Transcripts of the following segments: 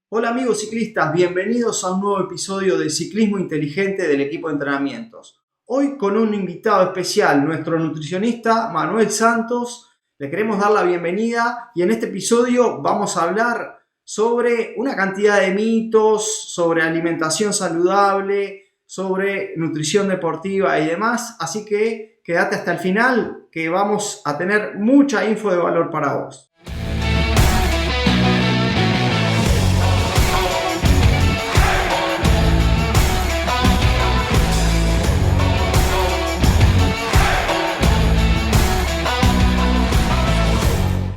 Hola amigos ciclistas, bienvenidos a un nuevo episodio de Ciclismo Inteligente del equipo de entrenamientos. Hoy con un invitado especial, nuestro nutricionista Manuel Santos. Le queremos dar la bienvenida y en este episodio vamos a hablar sobre una cantidad de mitos, sobre alimentación saludable, sobre nutrición deportiva y demás. Así que quédate hasta el final que vamos a tener mucha info de valor para vos.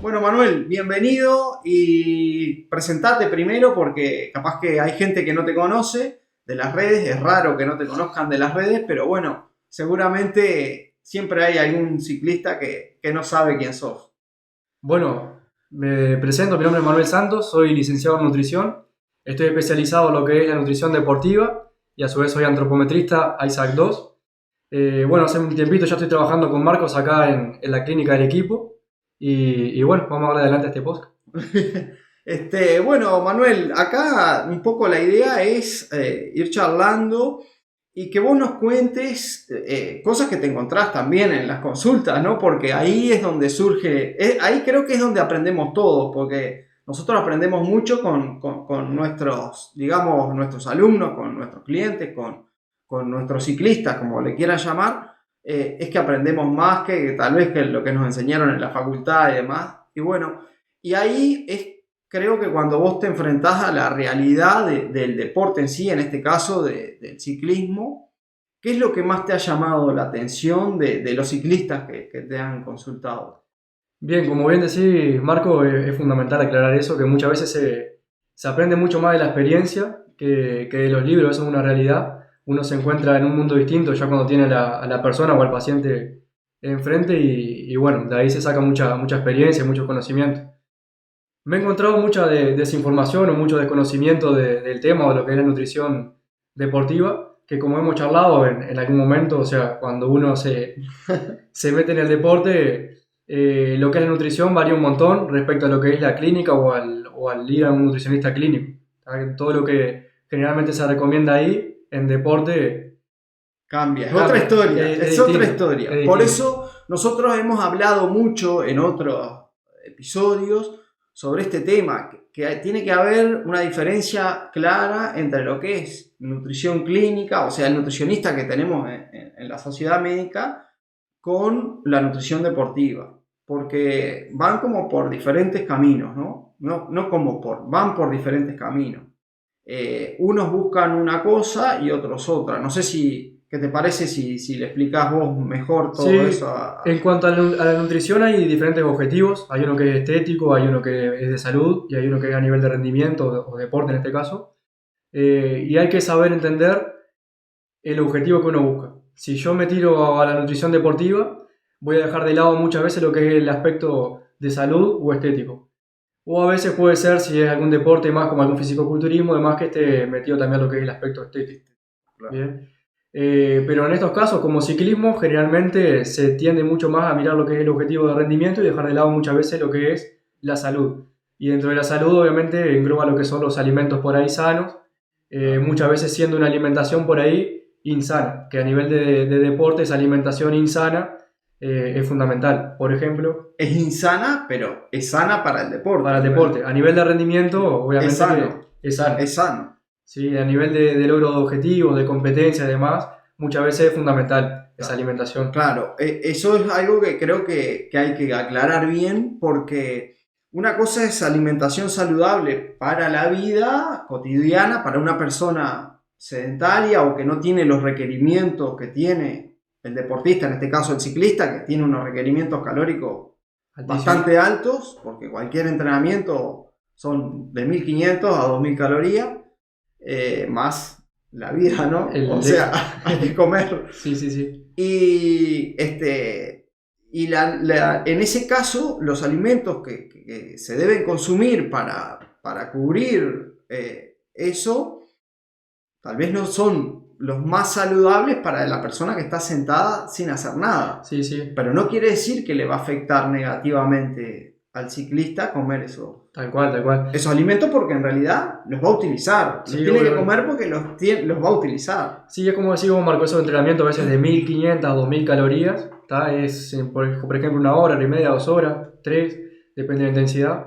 Bueno, Manuel, bienvenido y presentate primero porque capaz que hay gente que no te conoce de las redes, es raro que no te conozcan de las redes, pero bueno, seguramente siempre hay algún ciclista que no sabe quién sos. Bueno, me presento, mi nombre es Manuel Santos, soy licenciado en nutrición, estoy especializado en lo que es la nutrición deportiva y a su vez soy antropometrista ISAC 2. Bueno, hace un tiempito ya estoy trabajando con Marcos acá en la clínica del equipo y bueno, vamos a darle adelante a este podcast. Bueno, Manuel, acá un poco la idea es ir charlando y que vos nos cuentes cosas que te encontrás también en las consultas, ¿no? Porque ahí es donde surge, ahí creo que es donde aprendemos todos, porque nosotros aprendemos mucho con nuestros, digamos, nuestros alumnos, con nuestros clientes, con nuestros ciclistas, como le quieran llamar. Es que aprendemos más que tal vez que lo que nos enseñaron en la facultad y demás. Y bueno, y ahí es creo que cuando vos te enfrentás a la realidad del deporte en sí, en este caso del ciclismo, ¿qué es lo que más te ha llamado la atención de los ciclistas que te han consultado? Bien, como bien decís, Marco, es fundamental aclarar eso, que muchas veces se aprende mucho más de la experiencia que de los libros, eso es una realidad. Uno se encuentra en un mundo distinto ya cuando tiene a la persona o al paciente enfrente y bueno, de ahí se saca mucha experiencia, mucho conocimiento. Me he encontrado mucha desinformación o mucho desconocimiento del tema o de lo que es la nutrición deportiva, que como hemos charlado en algún momento, o sea, cuando uno se mete en el deporte, lo que es la nutrición varía un montón respecto a lo que es la clínica o al ir a un nutricionista clínico. Todo lo que generalmente se recomienda ahí en deporte cambia, es otra historia, es otra historia. Es Por distinto. eso nosotros hemos hablado mucho en otros episodios sobre este tema, que tiene que haber una diferencia clara entre lo que es nutrición clínica, o sea, el nutricionista que tenemos en la sociedad médica, con la nutrición deportiva, porque van como por diferentes caminos, ¿no? Van por diferentes caminos. Unos buscan una cosa y otros otra. No sé qué te parece si le explicás vos mejor todo Sí, eso. en cuanto a la nutrición hay diferentes objetivos. Hay uno que es estético, hay uno que es de salud y hay uno que es a nivel de rendimiento o deporte en este caso. Y hay que saber entender el objetivo que uno busca. Si yo me tiro a la nutrición deportiva, voy a dejar de lado muchas veces lo que es el aspecto de salud o estético. O a veces puede ser, si es algún deporte más como algún fisicoculturismo, además que esté metido también lo que es el aspecto estético. Claro. Bien. Pero en estos casos, como ciclismo, generalmente se tiende mucho más a mirar lo que es el objetivo de rendimiento y dejar de lado muchas veces lo que es la salud. Y dentro de la salud, obviamente, engloba lo que son los alimentos por ahí sanos, muchas veces siendo una alimentación por ahí insana, que a nivel de deporte esa alimentación insana es fundamental. Por ejemplo, Es insana, pero es sana para el deporte. para el deporte, a nivel de rendimiento, obviamente Es sano. que es sano. Es sano. Sí, a nivel de logro de objetivos, de competencia y demás, muchas veces es fundamental esa alimentación. Claro, eso es algo que creo que hay que aclarar bien porque una cosa es alimentación saludable para la vida cotidiana, para una persona sedentaria o que no tiene los requerimientos que tiene el deportista, en este caso el ciclista, que tiene unos requerimientos calóricos Altísimo. bastante altos, porque cualquier entrenamiento son de 1500 a 2000 calorías, más la vida, ¿no? O sea, hay que comer. Sí, sí, sí. Y, en ese caso, los alimentos que se deben consumir para cubrir eso, tal vez no son los más saludables para la persona que está sentada sin hacer nada. Sí, sí. Pero no quiere decir que le va a afectar negativamente al ciclista comer eso. Tal cual, tal cual. esos alimentos porque en realidad los va a utilizar. Los Sí, tiene que obvio. comer porque los va a utilizar. Sí, es como decís vos, Marco, esos entrenamientos a veces de 1500 a 2000 calorías, ¿tá? Es, por ejemplo, 1 hora y media, 2 horas, 3, depende de la intensidad.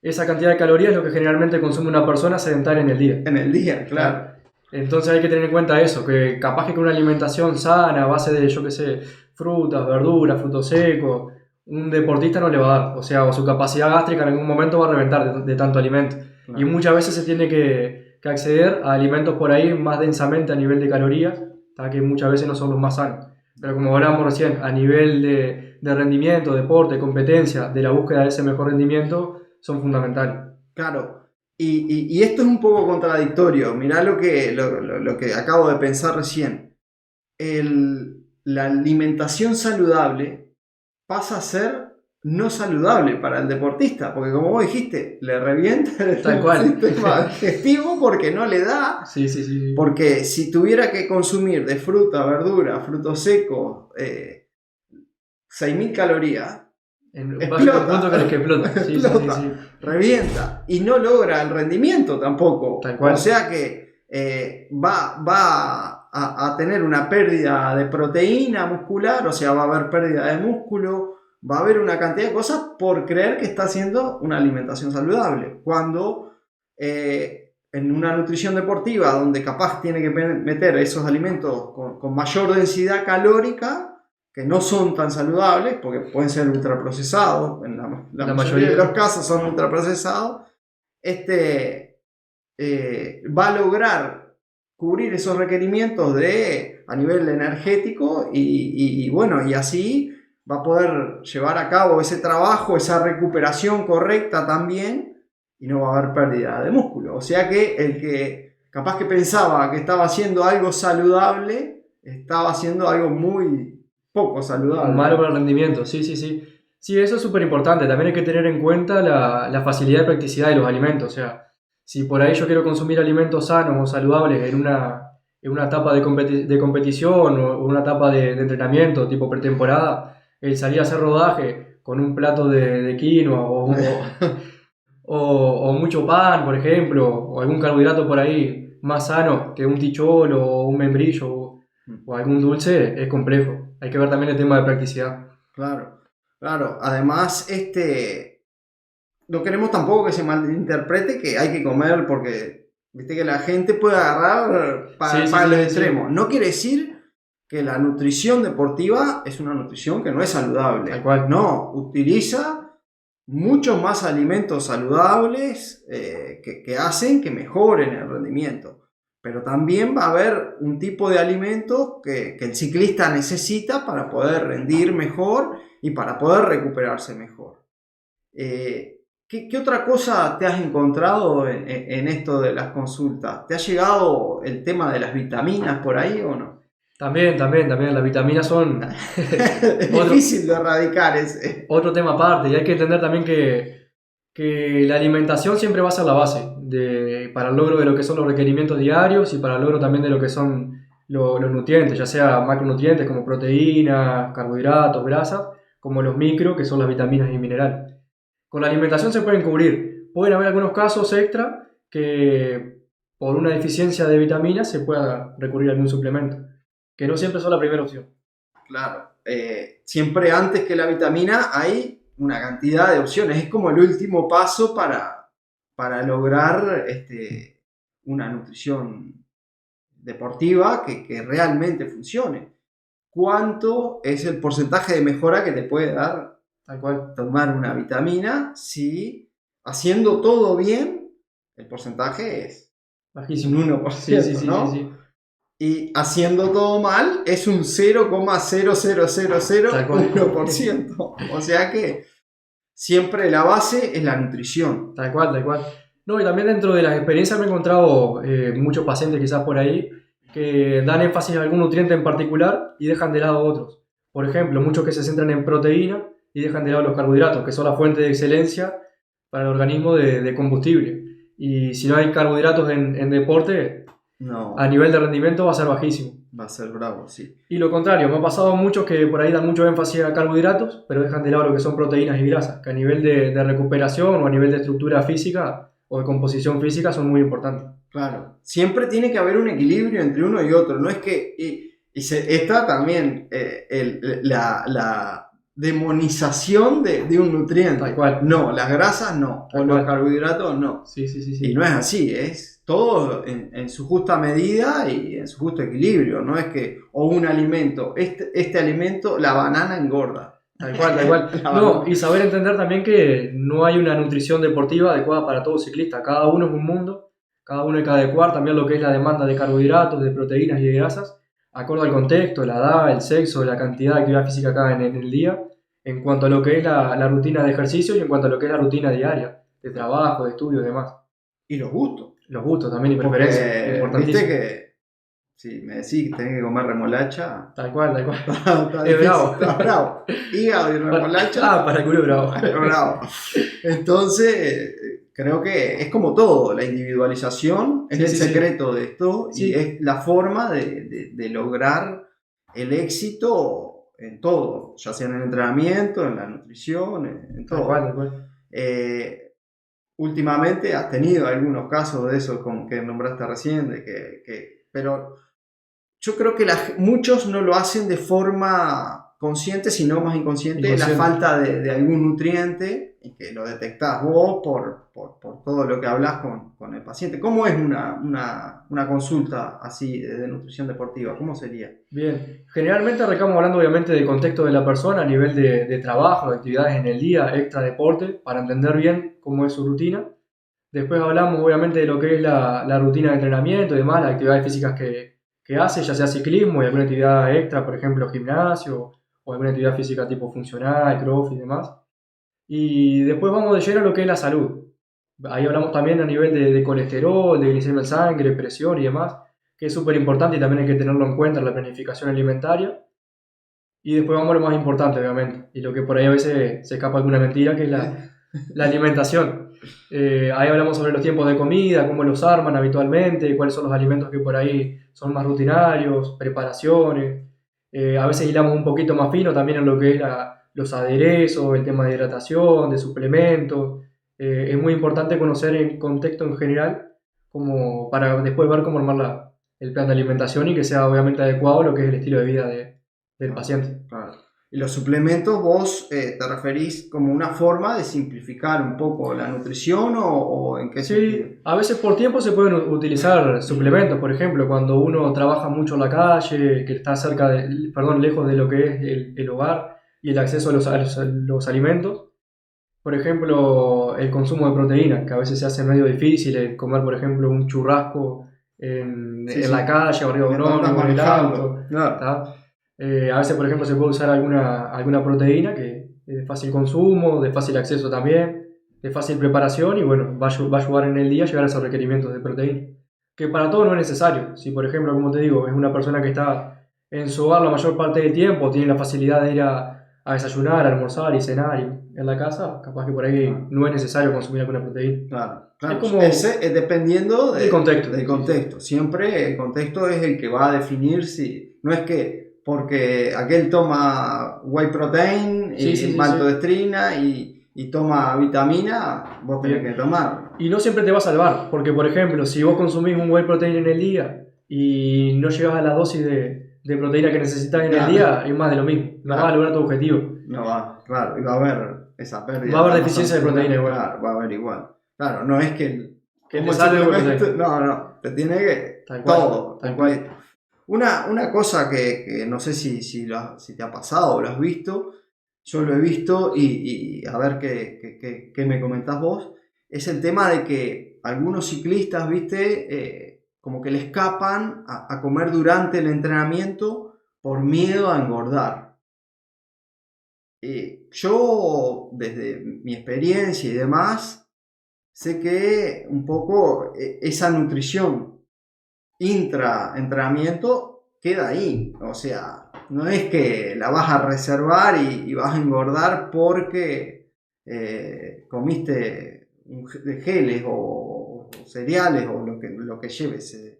Esa cantidad de calorías es lo que generalmente consume una persona sedentaria en el día. En el día, claro. Entonces hay que tener en cuenta eso, que capaz que con una alimentación sana, a base de, yo qué sé, frutas, verduras, frutos secos, un deportista no le va a dar. O sea, o su capacidad gástrica en algún momento va a reventar de tanto alimento. Claro. Y muchas veces se tiene que acceder a alimentos por ahí más densamente a nivel de calorías, ¿tá? Que muchas veces no son los más sanos. Pero como hablábamos recién, a nivel de rendimiento, deporte, competencia, de la búsqueda de ese mejor rendimiento, son fundamentales. Claro. Y esto es un poco contradictorio. Mirá lo que acabo de pensar recién. La alimentación saludable pasa a ser no saludable para el deportista, porque como vos dijiste, le revienta el Tal cual. sistema digestivo porque no le da. Sí, sí, sí. Porque si tuviera que consumir de fruta, verdura, frutos secos, 6.000 calorías, Va a un punto que explota. Sí, explota, sí, sí, sí. revienta y no logra el rendimiento tampoco. Tal cual. O sea que va a tener una pérdida de proteína muscular, o sea, va a haber pérdida de músculo, va a haber una cantidad de cosas por creer que está haciendo una alimentación saludable. Cuando en una nutrición deportiva donde capaz tiene que meter esos alimentos con mayor densidad calórica, que no son tan saludables, porque pueden ser ultraprocesados, en la mayoría de los casos son ultraprocesados, va a lograr cubrir esos requerimientos a nivel energético y bueno, y así va a poder llevar a cabo ese trabajo, esa recuperación correcta también, y no va a haber pérdida de músculo. O sea que el que capaz que pensaba que estaba haciendo algo saludable, estaba haciendo algo muy poco saludable. Malo para el rendimiento, sí, sí, sí. Sí, eso es súper importante. También hay que tener en cuenta la facilidad de practicidad de los alimentos. O sea, si por ahí yo quiero consumir alimentos sanos o saludables en una etapa de competición o una etapa de entrenamiento tipo pretemporada, el salir a hacer rodaje con un plato de quinoa o mucho pan, por ejemplo, o algún carbohidrato por ahí más sano que un ticholo o un membrillo o algún dulce, es complejo. Hay que ver también el tema de practicidad. Claro, claro. Además, no queremos tampoco que se malinterprete que hay que comer porque viste que la gente puede agarrar para los extremos. No quiere decir que la nutrición deportiva es una nutrición que no es saludable. Tal cual. No, utiliza muchos más alimentos saludables que hacen que mejoren el rendimiento. Pero también va a haber un tipo de alimento que el ciclista necesita para poder rendir mejor y para poder recuperarse mejor. ¿Qué otra cosa te has encontrado en esto de las consultas? ¿Te ha llegado el tema de las vitaminas por ahí o no? También. Las vitaminas son es difícil de erradicar ese. Otro tema aparte. Y hay que entender también que la alimentación siempre va a ser la base para el logro de lo que son los requerimientos diarios y para el logro también de lo que son los nutrientes, ya sea macronutrientes como proteínas, carbohidratos, grasas, como los micro, que son las vitaminas y minerales. Con la alimentación se pueden cubrir. Pueden haber algunos casos extra que por una deficiencia de vitaminas se pueda recurrir a algún suplemento, que no siempre son la primera opción. Claro, siempre antes que la vitamina hay una cantidad de opciones. Es como el último paso para lograr una nutrición deportiva que realmente funcione. ¿Cuánto es el porcentaje de mejora que te puede dar Tal cual. tomar una vitamina? Si haciendo todo bien, el porcentaje es bajísimo, un 1%, sí, ¿no? Sí. Y haciendo todo mal es un 0,00001%. O sea que siempre la base es la nutrición. Tal cual. No, y también dentro de las experiencias me he encontrado muchos pacientes quizás por ahí que dan énfasis a algún nutriente en particular y dejan de lado otros. Por ejemplo, muchos que se centran en proteína y dejan de lado los carbohidratos, que son la fuente de excelencia para el organismo de combustible. Y si no hay carbohidratos en deporte, No, a nivel de rendimiento va a ser bajísimo. va a ser bravo, sí. Y lo contrario, me ha pasado muchos que por ahí dan mucho énfasis a carbohidratos, pero dejan de lado lo que son proteínas y grasas, que a nivel de recuperación o a nivel de estructura física o de composición física son muy importantes. Claro, siempre tiene que haber un equilibrio entre uno y otro, no es que... está también la demonización de un nutriente. Tal cual. No, las grasas no, Tal o cual. los carbohidratos no. Sí, sí, sí, Y sí. no es así, es todo en su justa medida y en su justo equilibrio. No es que, o un alimento, este alimento, la banana engorda. Tal cual, tal cual. La No, banana. y saber entender también que no hay una nutrición deportiva adecuada para todo ciclista. Cada uno es un mundo, cada uno hay que adecuar también lo que es la demanda de carbohidratos, de proteínas y de grasas, acorde al contexto, la edad, el sexo, la cantidad de actividad física que haga en el día, en cuanto a lo que es la rutina de ejercicio y en cuanto a lo que es la rutina diaria, de trabajo, de estudio y demás. Y los gustos. Los gustos también y preferencias, Porque, viste importantísimo. que, si me decís que tenés que comer remolacha, Tal cual, tal cual. está Es difícil, bravo. está bravo. Hígado y remolacha. Para el culo bravo. Bravo. Entonces, creo que es como todo, la individualización es Sí, el sí, sí. secreto de esto Sí. y es la forma de lograr el éxito en todo, ya sea en el entrenamiento, en la nutrición, en Tal todo. cual, tal cual. Últimamente has tenido algunos casos de eso como que nombraste recién, pero yo creo que muchos no lo hacen de forma consciente, sino más inconsciente, la Inconsciente. falta de algún nutriente y que lo detectás vos por todo lo que hablas con el paciente. ¿Cómo es una consulta así de nutrición deportiva? ¿Cómo sería? Bien, generalmente arrancamos hablando obviamente del contexto de la persona a nivel de trabajo, de actividades en el día, extra deporte, para entender bien cómo es su rutina. Después hablamos obviamente de lo que es la rutina de entrenamiento y demás, las actividades físicas que hace, ya sea ciclismo y alguna actividad extra, por ejemplo gimnasio o alguna actividad física tipo funcional, crossfit y demás. Y después vamos de lleno a lo que es la salud. Ahí hablamos también a nivel de colesterol, de glicemia en sangre, presión y demás, que es súper importante y también hay que tenerlo en cuenta en la planificación alimentaria. Y después vamos a lo más importante, obviamente, y lo que por ahí a veces se escapa alguna mentira, que es la alimentación. Ahí hablamos sobre los tiempos de comida, cómo los arman habitualmente, cuáles son los alimentos que por ahí son más rutinarios, preparaciones. A veces hilamos un poquito más fino también en lo que es los aderezos, el tema de hidratación, de suplementos. Es muy importante conocer el contexto en general como para después ver cómo armar el plan de alimentación y que sea obviamente adecuado a lo que es el estilo de vida del paciente. Claro. Y los suplementos, vos te referís como una forma de simplificar un poco la nutrición o en qué sentido? Sí, a veces por tiempo se pueden utilizar suplementos, por ejemplo, cuando uno trabaja mucho en la calle, que está lejos de lo que es el hogar y el acceso a los alimentos. Por ejemplo, el consumo de proteínas, que a veces se hace medio difícil, el comer, por ejemplo, un churrasco Sí, en la calle, arriba de un mientras estás ómnibus, en el manejando. auto. Claro. ¿Tá? A veces, por ejemplo, se puede usar alguna proteína que es de fácil consumo, de fácil acceso también, de fácil preparación y bueno, va a ayudar en el día a llegar a esos requerimientos de proteína. Que para todo no es necesario. Si, por ejemplo, como te digo, es una persona que está en su hogar la mayor parte del tiempo, tiene la facilidad de ir a desayunar, a almorzar y cenar en la casa, capaz que por ahí no es necesario consumir alguna proteína. Claro. Es como Dependiendo del contexto. del contexto. Siempre el contexto es el que va a definir si. No es que porque aquel toma whey protein y maltodextrina y toma vitamina, vos tenés que tomar. Y no siempre te va a salvar, porque por ejemplo, si vos consumís un whey protein en el día y no llegas a la dosis de proteína que necesitas en el día, es más de lo mismo. No vas a lograr tu objetivo. No va, claro, y va a haber esa pérdida. Va a haber deficiencia de proteína igual. Claro, va a haber igual. Claro, no es que te salve no, te tiene que tal cual, todo, tal completo. Una cosa que no sé si te ha pasado o lo has visto, yo lo he visto y a ver qué me comentás vos, es el tema de que algunos ciclistas, viste, como que le escapan a comer durante el entrenamiento por miedo a engordar. Yo, desde mi experiencia y demás, sé que un poco esa nutrición intra-entrenamiento queda ahí. O sea, no es que la vas a reservar y vas a engordar porque comiste geles o cereales o lo que lleves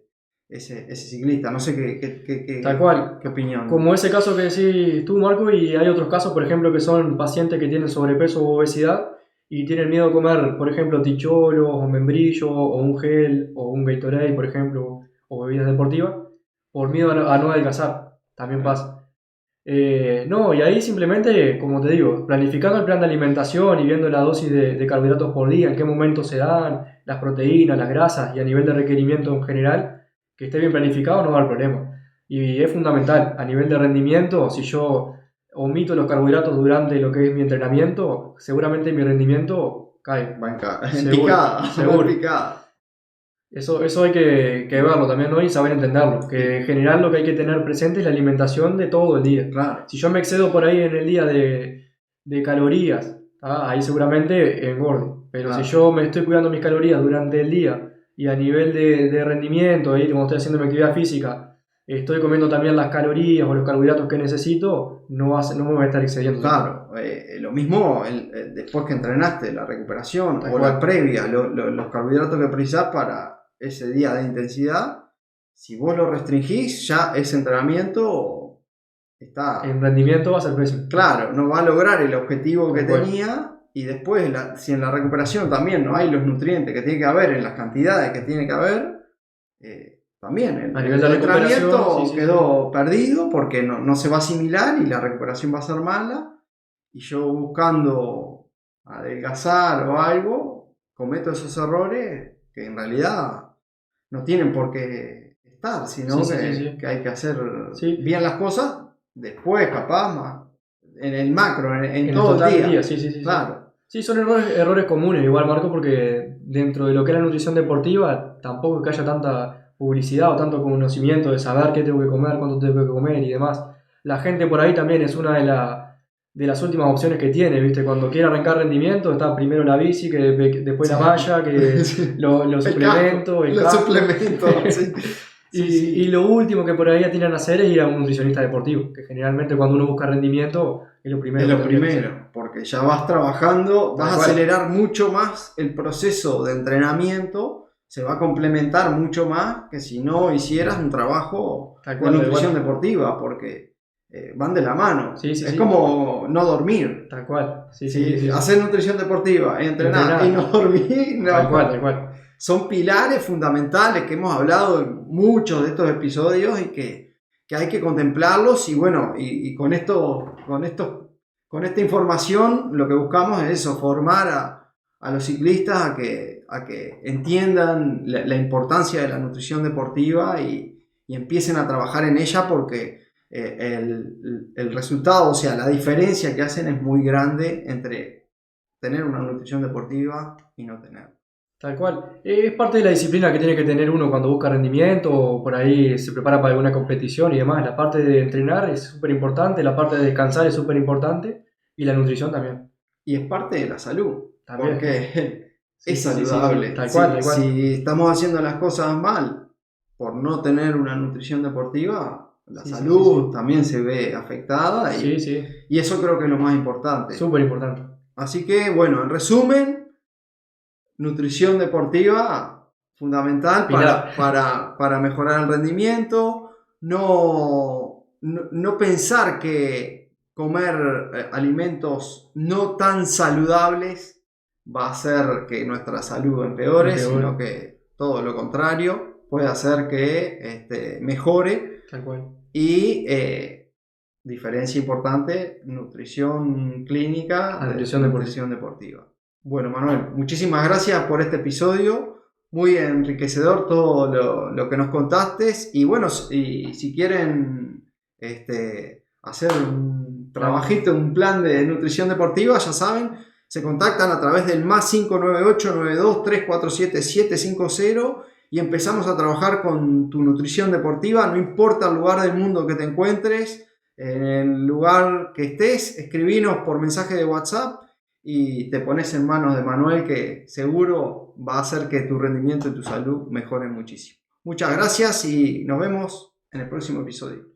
ese ciclista. No sé Tal cual. qué opinión. Como ese caso que decís tú, Marco, y hay otros casos, por ejemplo, que son pacientes que tienen sobrepeso o obesidad y tienen miedo a comer, por ejemplo, ticholos o membrillo o un gel o un Gatorade, por ejemplo, o bebidas deportivas, por miedo a no adelgazar. También pasa. No, y ahí simplemente, como te digo, planificando el plan de alimentación y viendo la dosis de carbohidratos por día, en qué momento se dan, las proteínas, las grasas y a nivel de requerimiento en general, que esté bien planificado no va a haber problema. Y es fundamental, a nivel de rendimiento, si yo omito los carbohidratos durante lo que es mi entrenamiento, seguramente mi rendimiento cae. Va en Seguro, picada, seguro. va en picada. Eso hay que verlo también, ¿no? Y saber entenderlo. Que en general lo que hay que tener presente es la alimentación de todo el día. Claro. Si yo me excedo por ahí en el día de calorías, ahí seguramente engorde. Pero Claro. si yo me estoy cuidando mis calorías durante el día y a nivel de rendimiento, ahí cuando estoy haciendo mi actividad física, estoy comiendo también las calorías o los carbohidratos que necesito, no me voy a estar excediendo. Claro, lo mismo después que entrenaste, la recuperación Tal o cual. la previa, los carbohidratos que precisás para ese día de intensidad, si vos lo restringís, ya ese entrenamiento está... En rendimiento va a ser pésimo. Claro, no va a lograr el objetivo que Tal cual. tenía, y después, si en la recuperación también no hay los nutrientes que tiene que haber en las cantidades que tiene que haber, también A el nivel de recuperación, entrenamiento sí. quedó perdido porque no se va a asimilar y la recuperación va a ser mala. Y yo buscando adelgazar o algo, cometo esos errores que en realidad no tienen por qué estar, sino Sí. que hay que hacer Sí. bien las cosas después, capaz, más, en el macro, en En todo total el del día. sí. Claro. Sí, son errores comunes, igual Marco, porque dentro de lo que es la nutrición deportiva tampoco es que haya tanta publicidad o tanto conocimiento de saber qué tengo que comer, cuánto tengo que comer y demás. La gente por ahí también es una de las últimas opciones que tiene, ¿viste? Cuando quiere arrancar rendimiento, está primero la bici, que después la malla, que los suplementos, el Los casco. suplementos, sí. Y lo último que por ahí atinan a hacer es ir a un nutricionista deportivo, que generalmente cuando uno busca rendimiento es lo primero. Es lo que tendría que hacer. primero, porque ya vas trabajando, vas a acelerar mucho más el proceso de entrenamiento, se va a complementar mucho más que si no hicieras un trabajo de nutrición deportiva, porque van de la mano. Es como no dormir. Tal cual. Hacer nutrición deportiva, entrenar y no dormir, no. Tal cual. Son pilares fundamentales que hemos hablado en muchos de estos episodios y que hay que contemplarlos. Y bueno, y con esta información lo que buscamos es eso, formar a los ciclistas a que entiendan la importancia de la nutrición deportiva y empiecen a trabajar en ella, porque el resultado, o sea, la diferencia que hacen es muy grande entre tener una nutrición deportiva y no tener. Tal cual. Es parte de la disciplina que tiene que tener uno cuando busca rendimiento o por ahí se prepara para alguna competición y demás. La parte de entrenar es súper importante, la parte de descansar es súper importante y la nutrición también. Y es parte de la salud, también. Porque es saludable. Tal cual. Si estamos haciendo las cosas mal por no tener una nutrición deportiva, la salud también se ve afectada y eso creo que es lo más importante. Súper importante. Así que, bueno, en resumen, nutrición deportiva fundamental para mejorar el rendimiento. No pensar que comer alimentos no tan saludables va a hacer que nuestra salud empeore, sino que todo lo contrario, puede hacer que mejore. Tal cual. Y diferencia importante, nutrición clínica a nutrición deportiva. Bueno, Manuel, muchísimas gracias por este episodio, muy enriquecedor todo lo que nos contaste. Y bueno, si quieren hacer un trabajito, un plan de nutrición deportiva, ya saben, se contactan a través del +598 92 347 750 y empezamos a trabajar con tu nutrición deportiva. No importa el lugar del mundo que te encuentres, en el lugar que estés, escribinos por mensaje de WhatsApp y te pones en manos de Manuel, que seguro va a hacer que tu rendimiento y tu salud mejoren muchísimo. Muchas gracias y nos vemos en el próximo episodio.